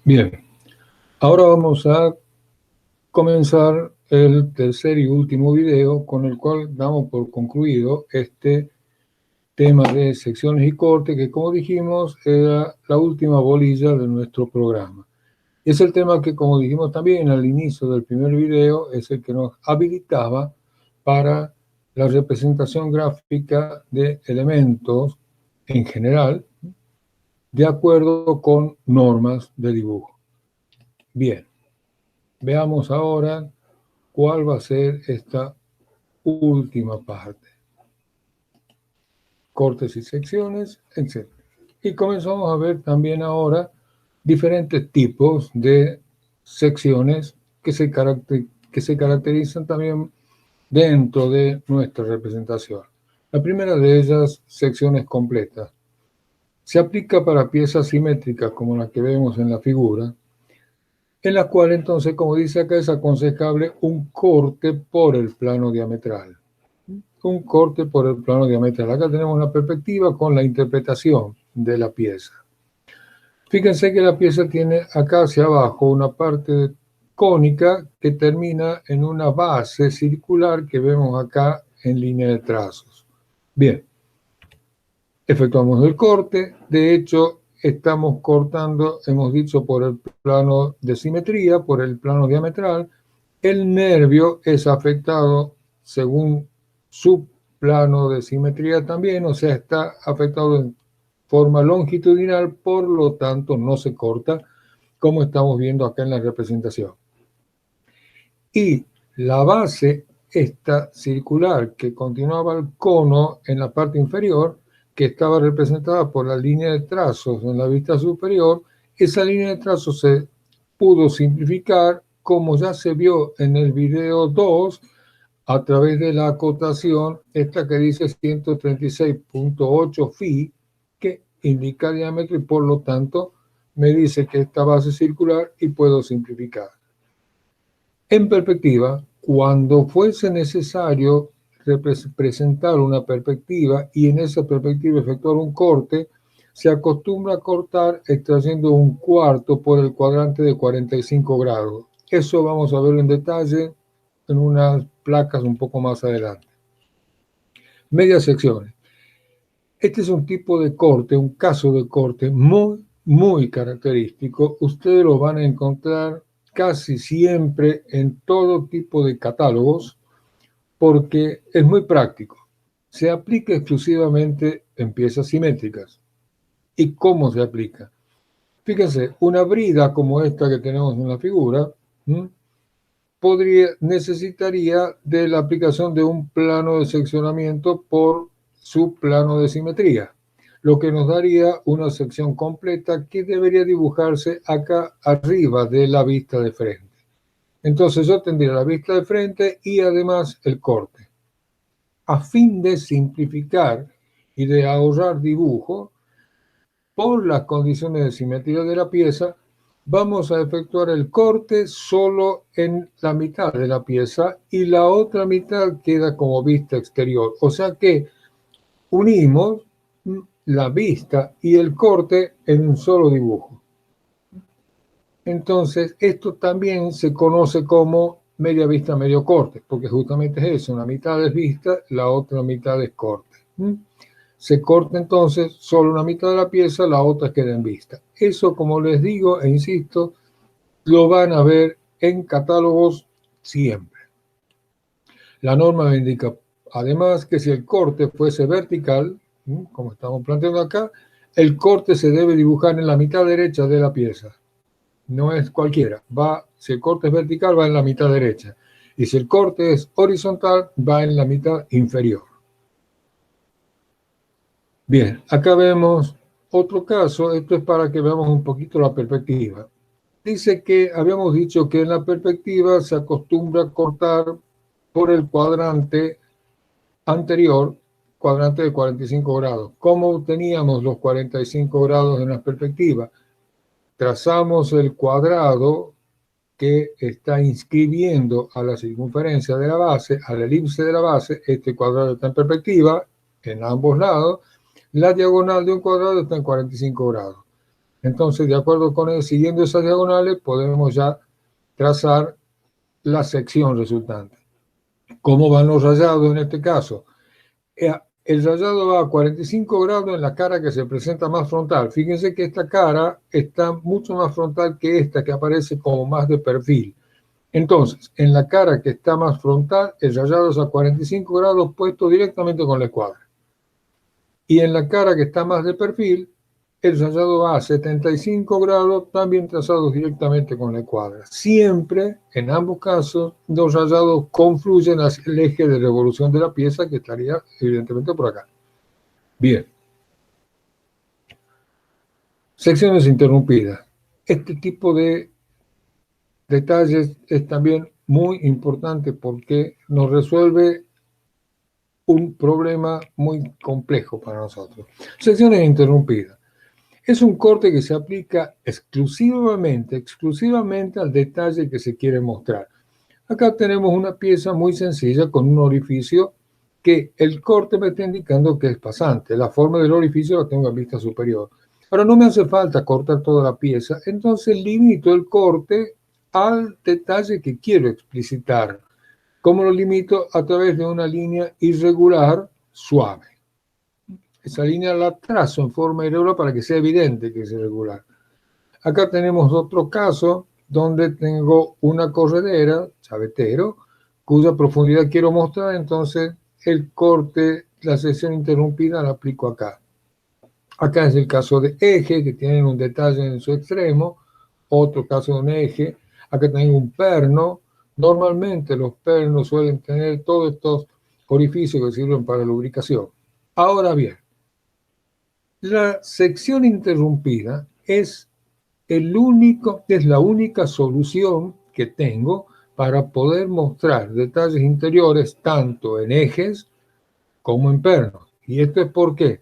Bien, ahora vamos a comenzar el tercer y último video con el cual damos por concluido este tema de secciones y corte que, como dijimos, era la última bolilla de nuestro programa. Es el tema que, como dijimos también al inicio del primer video, es el que nos habilitaba para la representación gráfica de elementos en general, de acuerdo con normas de dibujo. Bien, veamos ahora cuál va a ser esta última parte. Cortes y secciones, etc. Y comenzamos a ver también ahora diferentes tipos de secciones que se caracterizan también dentro de nuestra representación. La primera de ellas, secciones completas. Se aplica para piezas simétricas como las que vemos en la figura, en la cual entonces, como dice acá, es aconsejable un corte por el plano diametral. Un corte por el plano diametral. Acá tenemos una perspectiva con la interpretación de la pieza. Fíjense que la pieza tiene acá hacia abajo una parte cónica que termina en una base circular que vemos acá en línea de trazos. Bien, efectuamos el corte. De hecho, estamos cortando, hemos dicho, por el plano de simetría, por el plano diametral. El nervio es afectado según su plano de simetría también, o sea, está afectado en forma longitudinal, por lo tanto no se corta, como estamos viendo acá en la representación. Y la base, esta circular que continuaba el cono en la parte inferior, que estaba representada por la línea de trazos en la vista superior, esa línea de trazos se pudo simplificar, como ya se vio en el video 2, a través de la acotación, esta que dice 136.8 phi, que indica diámetro y por lo tanto me dice que esta base circular y puedo simplificar. En perspectiva, cuando fuese necesario presentar una perspectiva y en esa perspectiva efectuar un corte, se acostumbra a cortar extrayendo un cuarto por el cuadrante de 45 grados. Eso vamos a verlo en detalle en unas placas un poco más adelante. Medias secciones. Este es un tipo de corte, un caso de corte muy característico. Ustedes lo van a encontrar casi siempre en todo tipo de catálogos porque es muy práctico. Se aplica exclusivamente en piezas simétricas. ¿Y cómo se aplica? Fíjense, una brida como esta que tenemos en la figura, necesitaría de la aplicación de un plano de seccionamiento por su plano de simetría, lo que nos daría una sección completa que debería dibujarse acá arriba de la vista de frente. Entonces yo tendría la vista de frente y además el corte. A fin de simplificar y de ahorrar dibujo, por las condiciones de simetría de la pieza, vamos a efectuar el corte solo en la mitad de la pieza y la otra mitad queda como vista exterior. O sea que unimos la vista y el corte en un solo dibujo. Entonces, esto también se conoce como media vista, medio corte, porque justamente es eso, una mitad es vista, la otra mitad es corte. Se corta entonces solo una mitad de la pieza, la otra queda en vista. Eso, como les digo e insisto, lo van a ver en catálogos siempre. La norma indica además que si el corte fuese vertical, como estamos planteando acá, el corte se debe dibujar en la mitad derecha de la pieza. No es cualquiera. Si el corte es vertical, va en la mitad derecha. Y si el corte es horizontal, va en la mitad inferior. Bien, acá vemos otro caso. Esto es para que veamos un poquito la perspectiva. Dice que habíamos dicho que en la perspectiva se acostumbra a cortar por el cuadrante anterior, cuadrante de 45 grados. ¿Cómo teníamos los 45 grados en la perspectiva? Trazamos el cuadrado que está inscribiendo a la circunferencia de la base, a la elipse de la base. Este cuadrado está en perspectiva en ambos lados. La diagonal de un cuadrado está en 45 grados. Entonces, de acuerdo con él, siguiendo esas diagonales, podemos ya trazar la sección resultante. ¿Cómo van los rayados en este caso? El rayado va a 45 grados en la cara que se presenta más frontal. Fíjense que esta cara está mucho más frontal que esta que aparece como más de perfil. Entonces, en la cara que está más frontal, el rayado es a 45 grados puesto directamente con la escuadra. Y en la cara que está más de perfil, el rayado va a 75 grados, también trazados directamente con la escuadra. Siempre, en ambos casos, los rayados confluyen hacia el eje de revolución de la pieza, que estaría evidentemente por acá. Bien. Secciones interrumpidas. Este tipo de detalles es también muy importante porque nos resuelve un problema muy complejo para nosotros. Secciones interrumpidas. Es un corte que se aplica exclusivamente al detalle que se quiere mostrar. Acá tenemos una pieza muy sencilla con un orificio que el corte me está indicando que es pasante. La forma del orificio la tengo en vista superior. Ahora no me hace falta cortar toda la pieza, entonces limito el corte al detalle que quiero explicitar. ¿Cómo lo limito? A través de una línea irregular suave. Esa línea la trazo en forma irregular para que sea evidente que es irregular. Acá tenemos otro caso donde tengo una corredera, chavetero, cuya profundidad quiero mostrar, entonces el corte, la sección interrumpida la aplico acá. Acá es el caso de eje, que tienen un detalle en su extremo, otro caso de un eje. Acá tengo un perno. Normalmente los pernos suelen tener todos estos orificios que sirven para lubricación. Ahora bien, la sección interrumpida es la única solución que tengo para poder mostrar detalles interiores tanto en ejes como en pernos. ¿Y esto es por qué?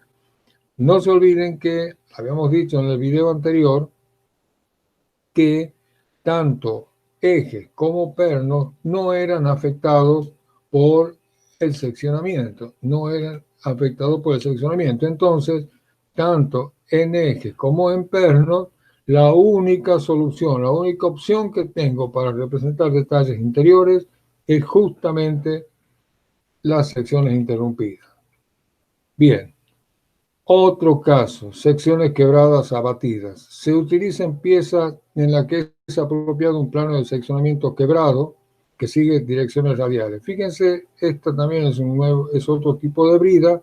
No se olviden que habíamos dicho en el video anterior que tanto ejes como pernos no eran afectados por el seccionamiento, Entonces, tanto en ejes como en pernos, la única solución, la única opción que tengo para representar detalles interiores es justamente las secciones interrumpidas. Bien. Otro caso, secciones quebradas abatidas. Se utilizan piezas en las que es apropiado un plano de seccionamiento quebrado que sigue direcciones radiales. Fíjense, esta también es otro tipo de brida,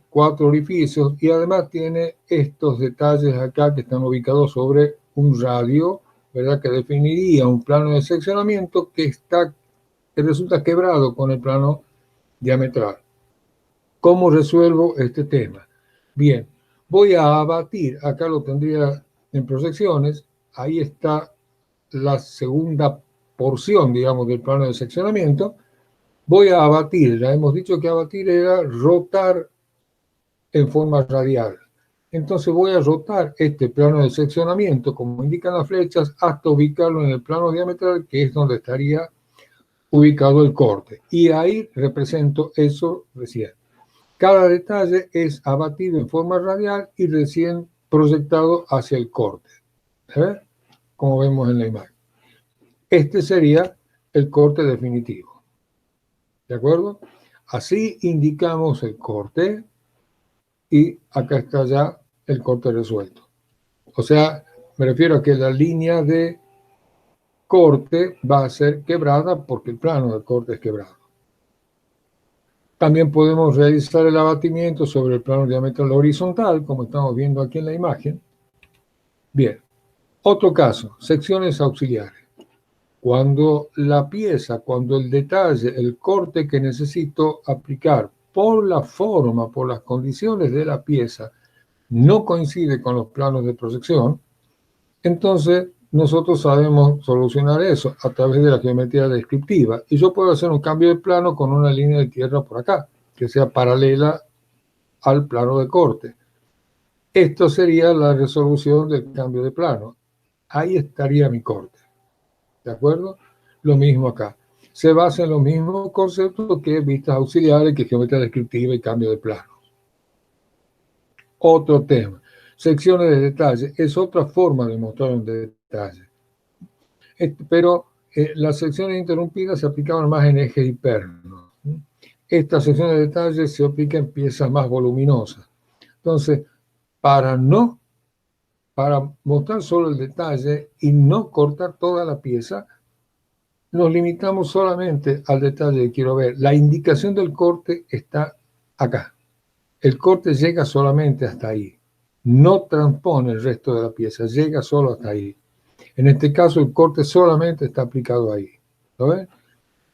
4 orificios, y además tiene estos detalles acá que están ubicados sobre un radio, ¿verdad? Que definiría un plano de seccionamiento que resulta quebrado con el plano diametral. ¿Cómo resuelvo este tema? Bien, voy a abatir, acá lo tendría en proyecciones, ahí está la segunda porción, digamos, del plano de seccionamiento. Voy a abatir, ya hemos dicho que abatir era rotar en forma radial. Entonces voy a rotar este plano de seccionamiento, como indican las flechas, hasta ubicarlo en el plano diametral, que es donde estaría ubicado el corte. Y ahí represento eso recién. Cada detalle es abatido en forma radial y recién proyectado hacia el corte. Como vemos en la imagen. Este sería el corte definitivo. ¿De acuerdo? Así indicamos el corte y acá está ya el corte resuelto. O sea, me refiero a que la línea de corte va a ser quebrada porque el plano del corte es quebrado. También podemos realizar el abatimiento sobre el plano diametral horizontal, como estamos viendo aquí en la imagen. Bien, otro caso, secciones auxiliares. Cuando el detalle, el corte que necesito aplicar por la forma, por las condiciones de la pieza, no coincide con los planos de proyección, entonces nosotros sabemos solucionar eso a través de la geometría descriptiva. Y yo puedo hacer un cambio de plano con una línea de tierra por acá, que sea paralela al plano de corte. Esto sería la resolución del cambio de plano. Ahí estaría mi corte. ¿De acuerdo? Lo mismo acá. Se basa en los mismos conceptos que vistas auxiliares, que geometría descriptiva y cambio de plano. Otro tema. secciones de detalle. Es otra forma de mostrar un detalle. Pero las secciones interrumpidas se aplicaban más en ejes hipernos. Esta sección de detalle se aplica en piezas más voluminosas. Entonces, para mostrar solo el detalle y no cortar toda la pieza, nos limitamos solamente al detalle que quiero ver. La indicación del corte está acá. El corte llega solamente hasta ahí. No transpone el resto de la pieza, llega solo hasta ahí. En este caso, el corte solamente está aplicado ahí. ¿Lo ven?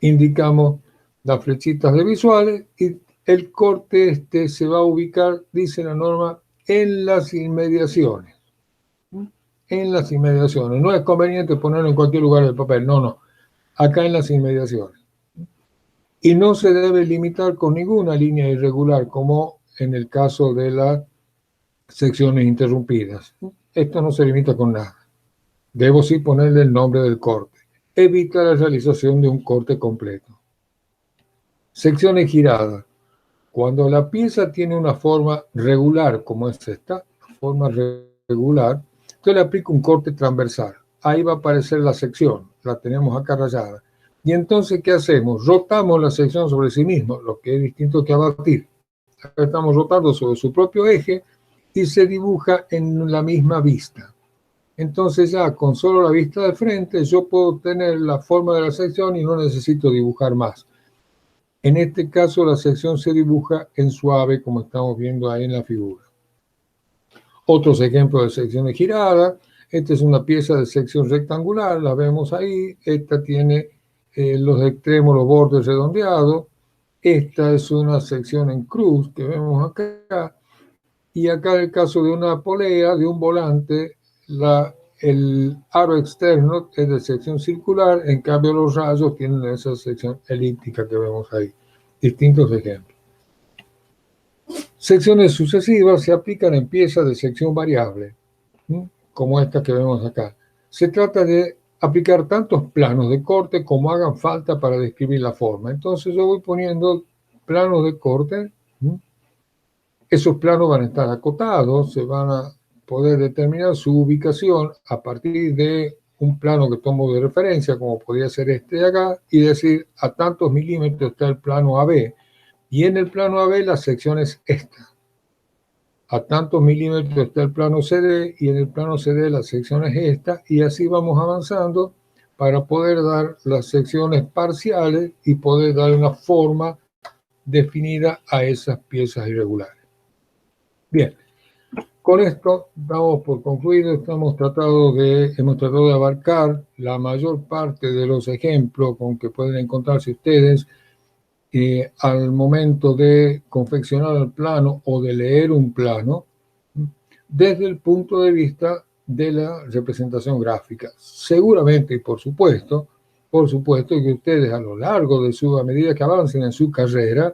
Indicamos las flechitas de visuales y el corte se va a ubicar, dice la norma, en las inmediaciones. En las inmediaciones. No es conveniente ponerlo en cualquier lugar del papel, no. Acá en las inmediaciones. Y no se debe limitar con ninguna línea irregular, como en el caso de las secciones interrumpidas. Esto no se limita con nada. Debo sí ponerle el nombre del corte. Evita la realización de un corte completo. Secciones giradas. Cuando la pieza tiene una forma regular, como es esta, forma regular, yo le aplico un corte transversal. Ahí va a aparecer la sección, la tenemos acá rayada. Y entonces, ¿qué hacemos? Rotamos la sección sobre sí mismo, lo que es distinto que abatir. Acá estamos rotando sobre su propio eje y se dibuja en la misma vista. Entonces ya con solo la vista de frente yo puedo obtener la forma de la sección y no necesito dibujar más. En este caso la sección se dibuja en suave, como estamos viendo ahí en la figura. Otros ejemplos de secciones giradas. Esta es una pieza de sección rectangular, la vemos ahí. Esta tiene los extremos, los bordes redondeados. Esta es una sección en cruz que vemos acá. Y acá en el caso de una polea, de un volante, el aro externo es de sección circular, en cambio los rayos tienen esa sección elíptica que vemos ahí. Distintos ejemplos. Secciones sucesivas se aplican en piezas de sección variable, como esta que vemos acá. Se trata de aplicar tantos planos de corte como hagan falta para describir la forma. Entonces yo voy poniendo planos de corte. Esos planos van a estar acotados, se van a poder determinar su ubicación a partir de un plano que tomo de referencia, como podría ser este de acá, y decir a tantos milímetros está el plano AB, y en el plano AB la sección es esta. A tantos milímetros está el plano CD, y en el plano CD la sección es esta, y así vamos avanzando para poder dar las secciones parciales y poder dar una forma definida a esas piezas irregulares. Bien, con esto damos por concluido. Hemos tratado de abarcar la mayor parte de los ejemplos con que pueden encontrarse ustedes al momento de confeccionar el plano o de leer un plano desde el punto de vista de la representación gráfica. Seguramente y por supuesto que ustedes a lo largo de a medida que avancen en su carrera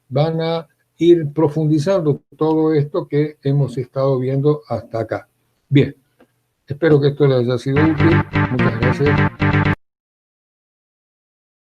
van a ir profundizando todo esto que hemos estado viendo hasta acá. Bien, espero que esto les haya sido útil. Muchas gracias.